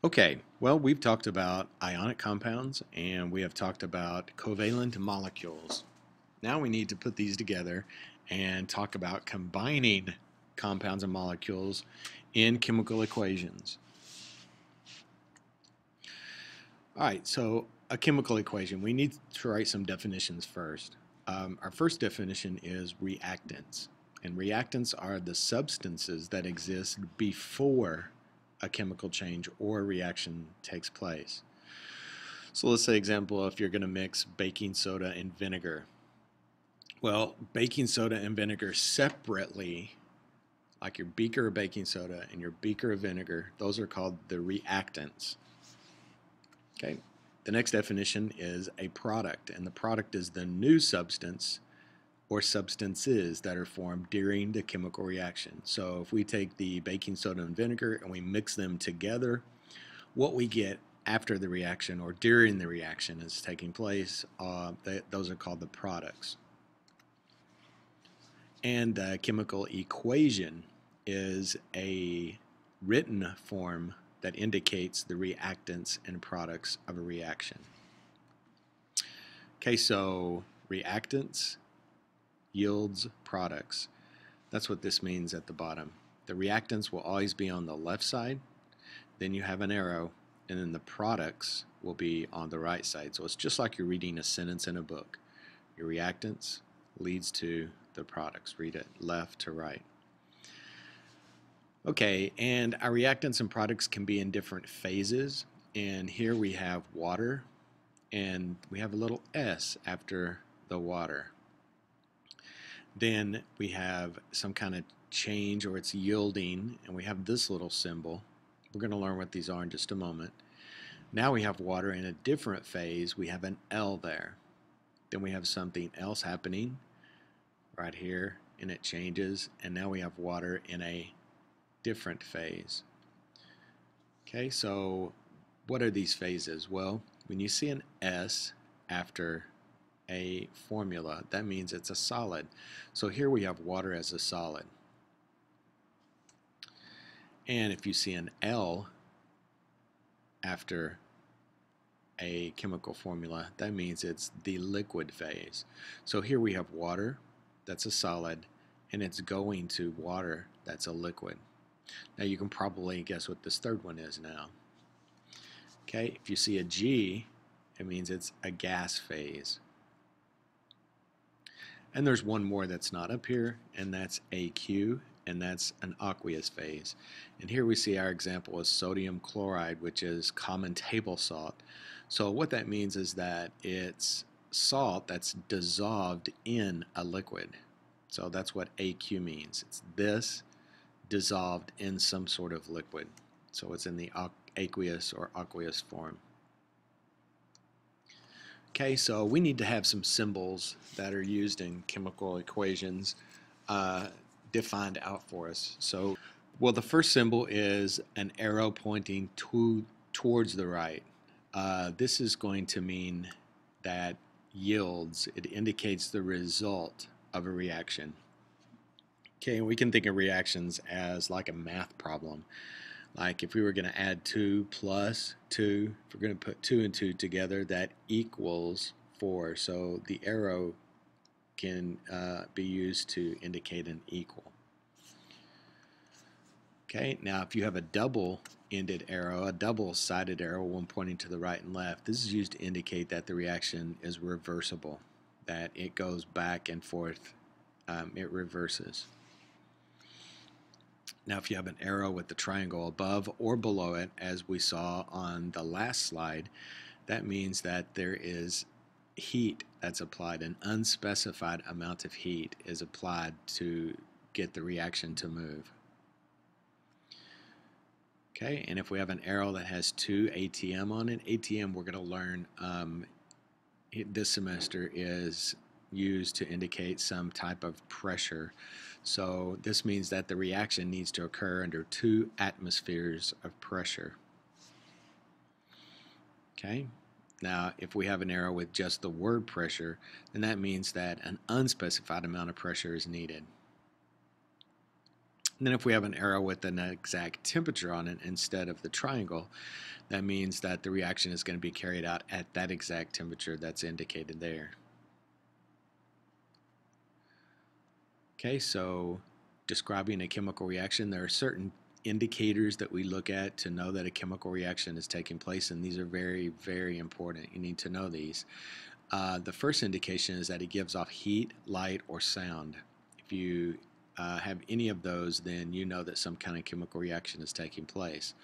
Okay, well, we've talked about ionic compounds and we have talked about covalent molecules. Now we need to put these together and talk about combining compounds and molecules in chemical equations. All right, so a chemical equation. We need to write some definitions first. Our first definition is reactants. And reactants are the substances that exist before a chemical change or reaction takes place. So let's say, example, if you're going to mix baking soda and vinegar. Well, baking soda and vinegar separately, like your beaker of baking soda and your beaker of vinegar, those are called the reactants. Okay. The next definition is a product, and the product is the new substance or substances that are formed during the chemical reaction. So if we take the baking soda and vinegar and we mix them together, what we get after the reaction or during the reaction is taking place, those are called the products. And the chemical equation is a written form that indicates the reactants and products of a reaction. Okay, so reactants yields products. That's what this means at the bottom. The reactants will always be on the left side, then you have an arrow, and then the products will be on the right side. So it's just like you're reading a sentence in a book. Your reactants leads to the products. Read it left to right. Okay, and our reactants and products can be in different phases. And here we have water, and we have a little S after the water. Then we have some kind of change, or it's yielding, and we have this little symbol. We're going to learn what these are in just a moment. Now we have water in a different phase. We have an L there. Then we have something else happening right here, and it changes, and now we have water in a different phase. Okay, so what are these phases? Well, when you see an S after a formula, that means it's a solid. So here we have water as a solid. And if you see an L after a chemical formula, that means it's the liquid phase. So here we have water, that's a solid, and it's going to water, that's a liquid. Now you can probably guess what this third one is now. Okay, if you see a G, it means it's a gas phase. And there's one more that's not up here, and that's AQ, and that's an aqueous phase. And here we see our example is sodium chloride, which is common table salt. So what that means is that it's salt that's dissolved in a liquid. So that's what AQ means. It's this dissolved in some sort of liquid. So it's in the aqueous or aqueous form. Okay, so we need to have some symbols that are used in chemical equations defined out for us. So, well, the first symbol is an arrow pointing towards the right. This is going to mean that yields. It indicates the result of a reaction. Okay, and we can think of reactions as like a math problem. Like if we were going to add 2 plus 2, if we're going to put 2 and 2 together, that equals 4. So the arrow can be used to indicate an equal. Okay, now if you have a double-ended arrow, a double-sided arrow, one pointing to the right and left, this is used to indicate that the reaction is reversible, that it goes back and forth, it reverses. Now if you have an arrow with the triangle above or below it, as we saw on the last slide, that means that there is heat that's applied. An unspecified amount of heat is applied to get the reaction to move. Okay, and if we have an arrow that has 2 ATM on it, ATM we're going to learn this semester is used to indicate some type of pressure. So this means that the reaction needs to occur under 2 atmospheres of pressure. Okay, now if we have an arrow with just the word pressure, then that means that an unspecified amount of pressure is needed. And then if we have an arrow with an exact temperature on it instead of the triangle, that means that the reaction is going to be carried out at that exact temperature that's indicated there. Okay, so describing a chemical reaction, there are certain indicators that we look at to know that a chemical reaction is taking place, and these are very, very important. You need to know these. The first indication is that it gives off heat, light, or sound. If you have any of those, then you know that some kind of chemical reaction is taking place.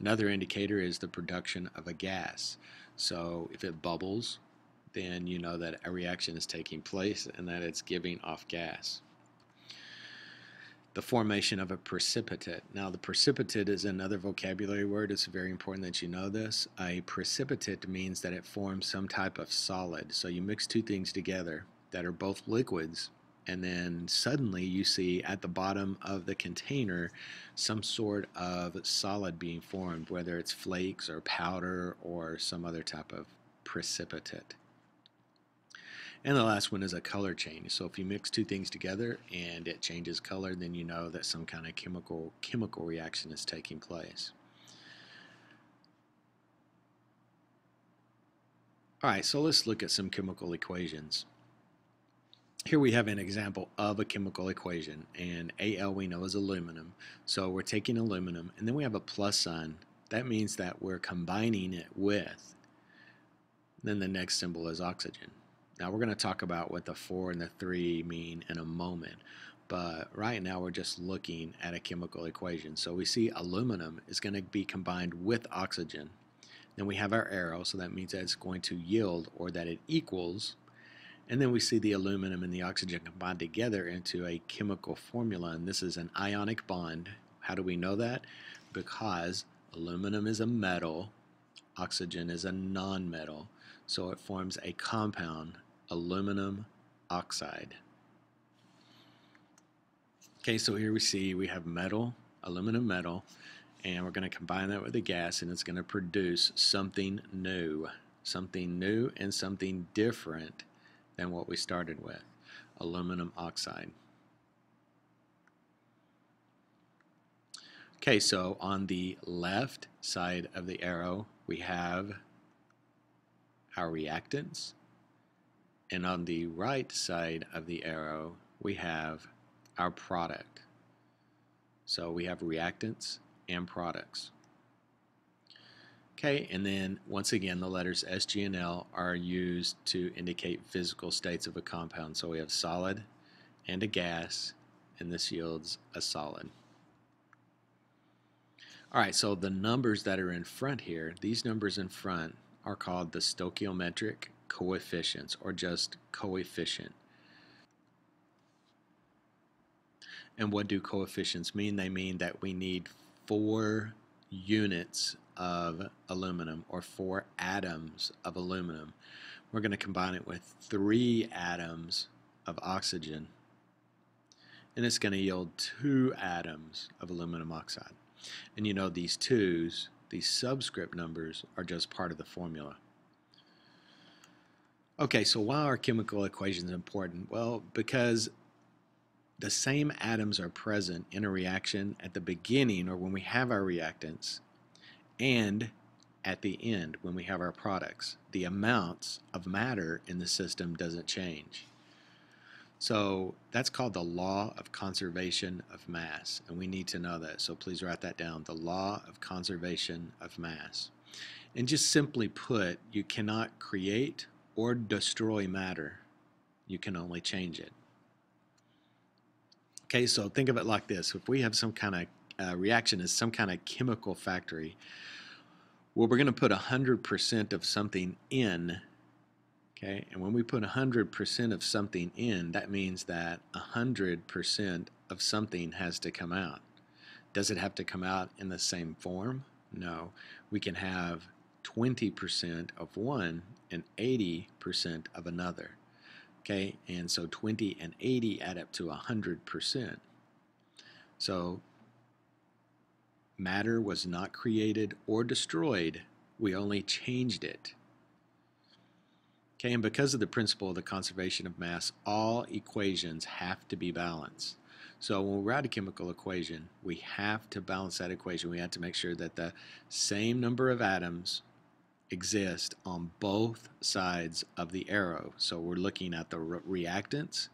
Another indicator is the production of a gas. So if it bubbles, then you know that a reaction is taking place and that it's giving off gas. The formation of a precipitate. Now, the precipitate is another vocabulary word. It's very important that you know this. A precipitate means that it forms some type of solid. So you mix two things together that are both liquids, and then suddenly you see at the bottom of the container some sort of solid being formed, whether it's flakes or powder or some other type of precipitate. And the last one is a color change. So if you mix two things together and it changes color, then you know that some kind of chemical reaction is taking place. All right, so let's look at some chemical equations. Here we have an example of a chemical equation, and Al we know is aluminum. So we're taking aluminum, and then we have a plus sign. That means that we're combining it with. Then the next symbol is oxygen. Now we're going to talk about what the 4 and the 3 mean in a moment, but right now we're just looking at a chemical equation. So we see aluminum is going to be combined with oxygen. Then we have our arrow, so that means that it's going to yield or that it equals. And then we see the aluminum and the oxygen combined together into a chemical formula, and this is an ionic bond. How do we know that? Because aluminum is a metal, oxygen is a non-metal, so it forms a compound, aluminum oxide. Okay, so here we have metal, aluminum metal, and we're going to combine that with a gas, and it's going to produce something new and something different than what we started with, aluminum oxide. Okay, so on the left side of the arrow, we have our reactants, and on the right side of the arrow we have our product. So we have reactants and products. Okay, and then once again the letters S, G, and L are used to indicate physical states of a compound. So we have solid and a gas, and this yields a solid. Alright, so the numbers that are in front here, these numbers in front are called the stoichiometric coefficients, or just coefficient. And what do coefficients mean? They mean that we need 4 units of aluminum, or 4 atoms of aluminum. We're going to combine it with 3 atoms of oxygen, and it's going to yield 2 atoms of aluminum oxide. And you know these 2's, these subscript numbers, are just part of the formula. Okay, so why are chemical equations important? Well, because the same atoms are present in a reaction at the beginning, or when we have our reactants, and at the end when we have our products. The amounts of matter in the system doesn't change. So that's called the law of conservation of mass, and we need to know that. So please write that down, the law of conservation of mass. And just simply put, you cannot create or destroy matter. You can only change it. Okay, so think of it like this. If we have some kind of reaction is some kind of chemical factory, well, we're going to put 100% of something in. Okay, and when we put 100% of something in, that means that 100% of something has to come out. Does it have to come out in the same form? No. We can have 20% of one and 80% of another. Okay, and so 20 and 80 add up to 100%. So matter was not created or destroyed, we only changed it. Okay, and because of the principle of the conservation of mass, all equations have to be balanced. So when we write a chemical equation, we have to balance that equation. We have to make sure that the same number of atoms exist on both sides of the arrow. So we're looking at the reactants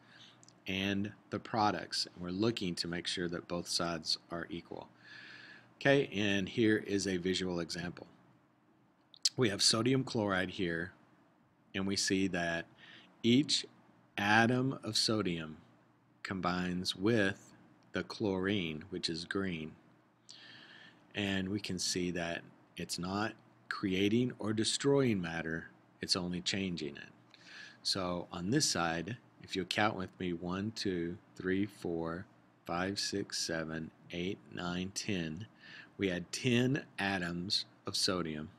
and the products. And we're looking to make sure that both sides are equal. Okay, and here is a visual example. We have sodium chloride here, and we see that each atom of sodium combines with the chlorine, which is green. And we can see that it's not creating or destroying matter, it's only changing it. So on this side, if you count with me, 1, 2, 3, 4, 5, 6, 7, 8, 9, 10, we had 10 atoms of sodium,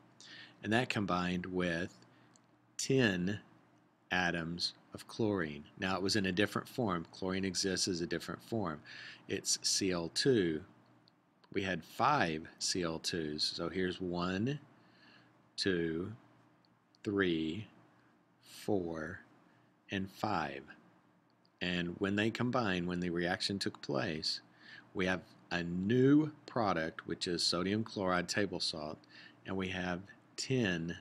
and that combined with 10 atoms of chlorine. Now it was in a different form. Chlorine exists as a different form. It's Cl2. We had 5 Cl2s. So here's 1, 2, 3, 4, and 5. And when they combine, when the reaction took place, we have a new product, which is sodium chloride table salt, and we have 10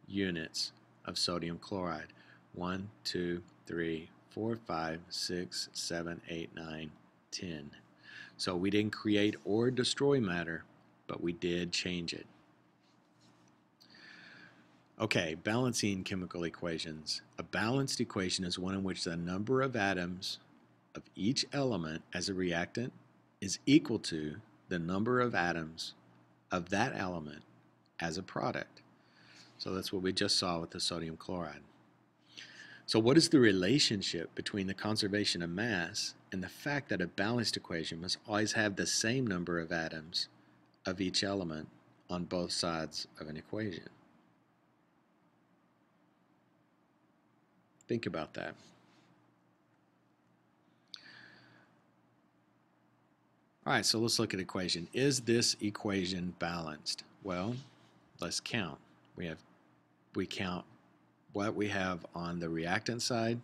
units of sodium chloride. 1, 2, 3, 4, 5, 6, 7, 8, 9, 10. So we didn't create or destroy matter, but we did change it. Okay, balancing chemical equations. A balanced equation is one in which the number of atoms of each element as a reactant is equal to the number of atoms of that element as a product. So that's what we just saw with the sodium chloride. So what is the relationship between the conservation of mass and the fact that a balanced equation must always have the same number of atoms of each element on both sides of an equation? Think about that. All right, so let's look at equation. Is this equation balanced? Well, let's count. We count what we have on the reactant side,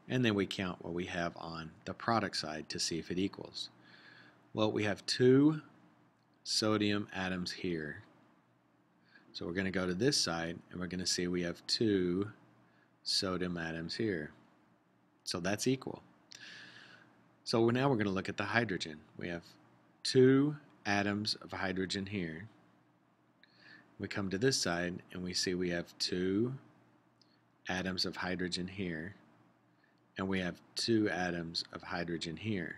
and then we count what we have on the product side to see if it equals. Well, we have 2 sodium atoms here. So we're going to go to this side, and we're going to see we have 2 sodium atoms here. So that's equal. So now we're going to look at the hydrogen. We have 2 atoms of hydrogen here. We come to this side and we see we have 2 atoms of hydrogen here, and we have 2 atoms of hydrogen here.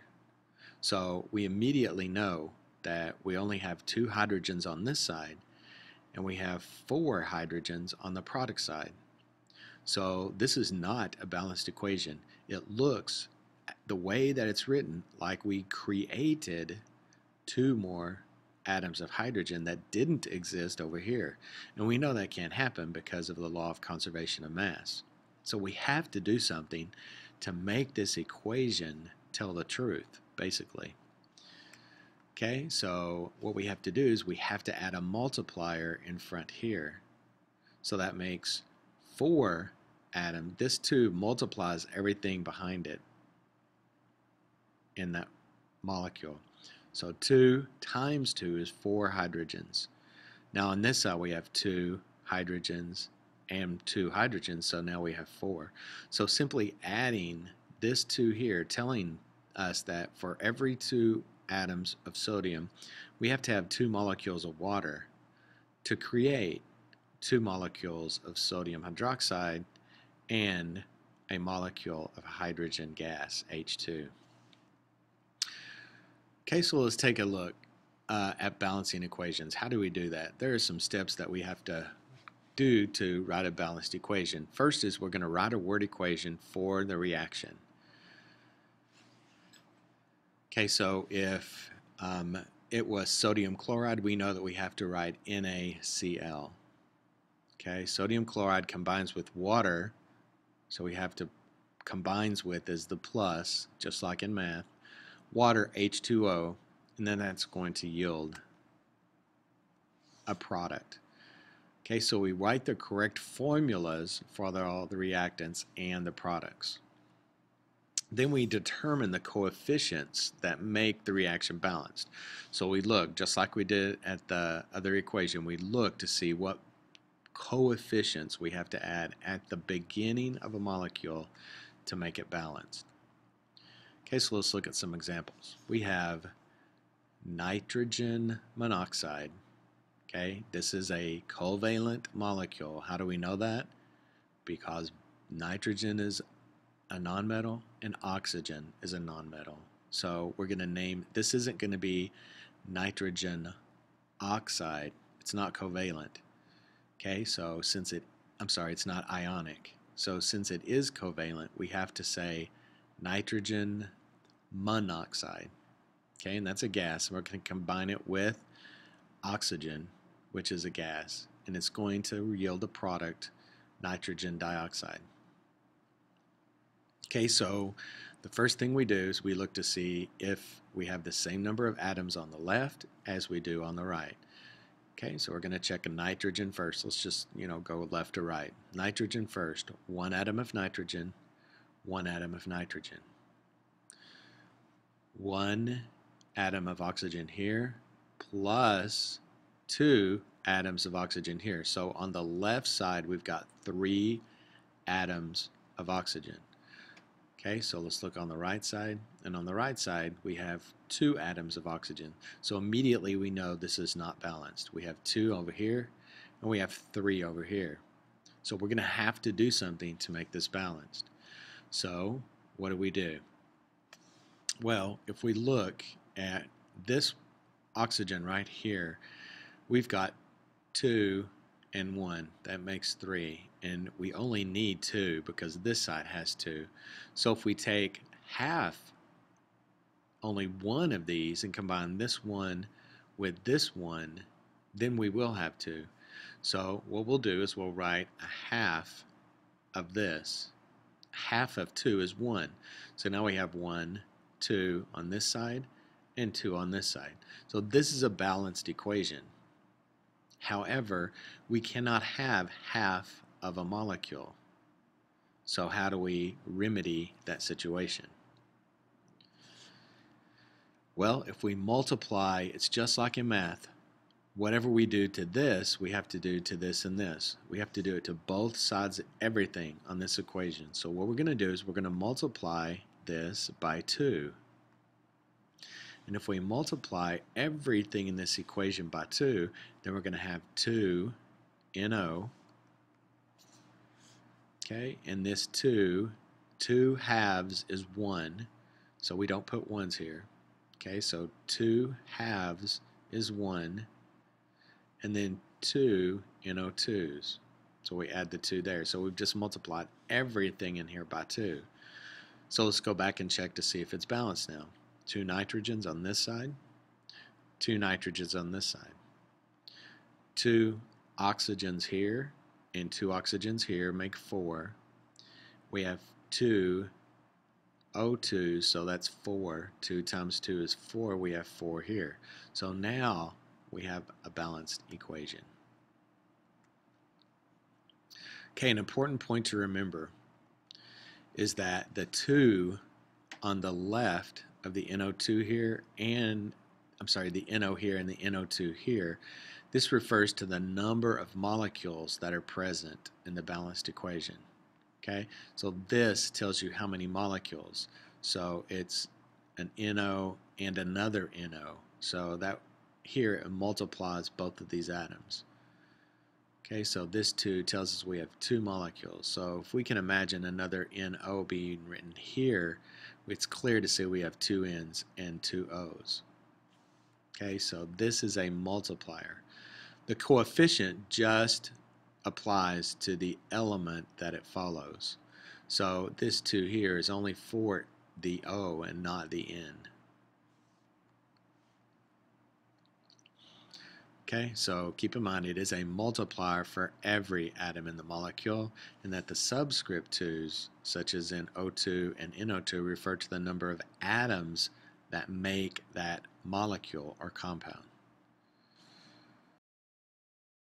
So we immediately know that we only have 2 hydrogens on this side, and we have 4 hydrogens on the product side. So this is not a balanced equation. It looks, the way that it's written, like we created 2 more atoms of hydrogen that didn't exist over here. And we know that can't happen because of the law of conservation of mass. So we have to do something to make this equation tell the truth, basically. Okay, so what we have to do is we have to add a multiplier in front here. So that makes 4 atoms. This 2 multiplies everything behind it in that molecule. So 2 times 2 is 4 hydrogens. Now on this side we have 2 hydrogens and 2 hydrogens, so now we have 4. So simply adding this 2 here, telling us that for every 2 atoms of sodium, we have to have 2 molecules of water to create 2 molecules of sodium hydroxide and a molecule of hydrogen gas, H2. Okay, so let's take a look at balancing equations. How do we do that? There are some steps that we have to do to write a balanced equation. First is we're going to write a word equation for the reaction. Okay, so if it was sodium chloride, we know that we have to write NaCl. Okay, sodium chloride combines with water, so we have to combines with is the plus, just like in math. Water, H2O, and then that's going to yield a product. Okay, so we write the correct formulas for all the reactants and the products. Then we determine the coefficients that make the reaction balanced. So we look, just like we did at the other equation, we look to see what coefficients we have to add at the beginning of a molecule to make it balanced. Okay, so let's look at some examples. We have nitrogen monoxide. Okay, this is a covalent molecule. How do we know that? Because nitrogen is a nonmetal and oxygen is a nonmetal. So we're going to name, this isn't going to be nitrogen oxide. It's not covalent. Okay, so since it's not ionic. So since it is covalent, we have to say nitrogen monoxide. Okay, and that's a gas. We're going to combine it with oxygen, which is a gas, and it's going to yield a product, nitrogen dioxide. Okay, so the first thing we do is we look to see if we have the same number of atoms on the left as we do on the right. Okay, so we're going to check a nitrogen first. Let's just, go left to right. Nitrogen first. 1 atom of nitrogen, 1 atom of nitrogen. 1 atom of oxygen here, plus 2 atoms of oxygen here. So on the left side, we've got 3 atoms of oxygen. Okay, so let's look on the right side. And on the right side, we have 2 atoms of oxygen. So immediately we know this is not balanced. We have 2 over here, and we have 3 over here. So we're going to have to do something to make this balanced. So what do? Well, if we look at this oxygen right here, we've got 2 and 1. That makes 3. And we only need 2 because this side has 2. So if we take only one of these, and combine this one with this one, then we will have 2. So what we'll do is we'll write a half of this. Half of 2 is 1. So now we have 1, 2 on this side, and 2 on this side. So this is a balanced equation. However, we cannot have half of a molecule. So how do we remedy that situation? Well, if we multiply, it's just like in math. Whatever we do to this, we have to do to this and this. We have to do it to both sides of everything on this equation. So what we're going to do is we're going to multiply this by 2. And if we multiply everything in this equation by 2, then we're going to have 2 NO. Okay, and this 2 halves is 1, so we don't put 1s here. Okay, so 2 halves is 1, and then 2 NO2s. So we add the 2 there. So we've just multiplied everything in here by 2. So let's go back and check to see if it's balanced now. 2 nitrogens on this side, 2 nitrogens on this side. 2 oxygens here and 2 oxygens here make 4. We have 2 O2s, so that's 4. 2 times 2 is 4. We have 4 here. So now we have a balanced equation. Okay, an important point to remember is that the 2 on the left of the NO2 here and, the NO here and the NO2 here, this refers to the number of molecules that are present in the balanced equation. Okay, so this tells you how many molecules. So it's an NO and another NO. So that here it multiplies both of these atoms. Okay, so this 2 tells us we have 2 molecules. So if we can imagine another NO being written here, it's clear to say we have 2 N's and 2 O's. Okay, so this is a multiplier. The coefficient just applies to the element that it follows. So this 2 here is only for the O and not the N. Okay, so keep in mind it is a multiplier for every atom in the molecule, and that the subscript 2's, such as in O2 and NO2, refer to the number of atoms that make that molecule or compound.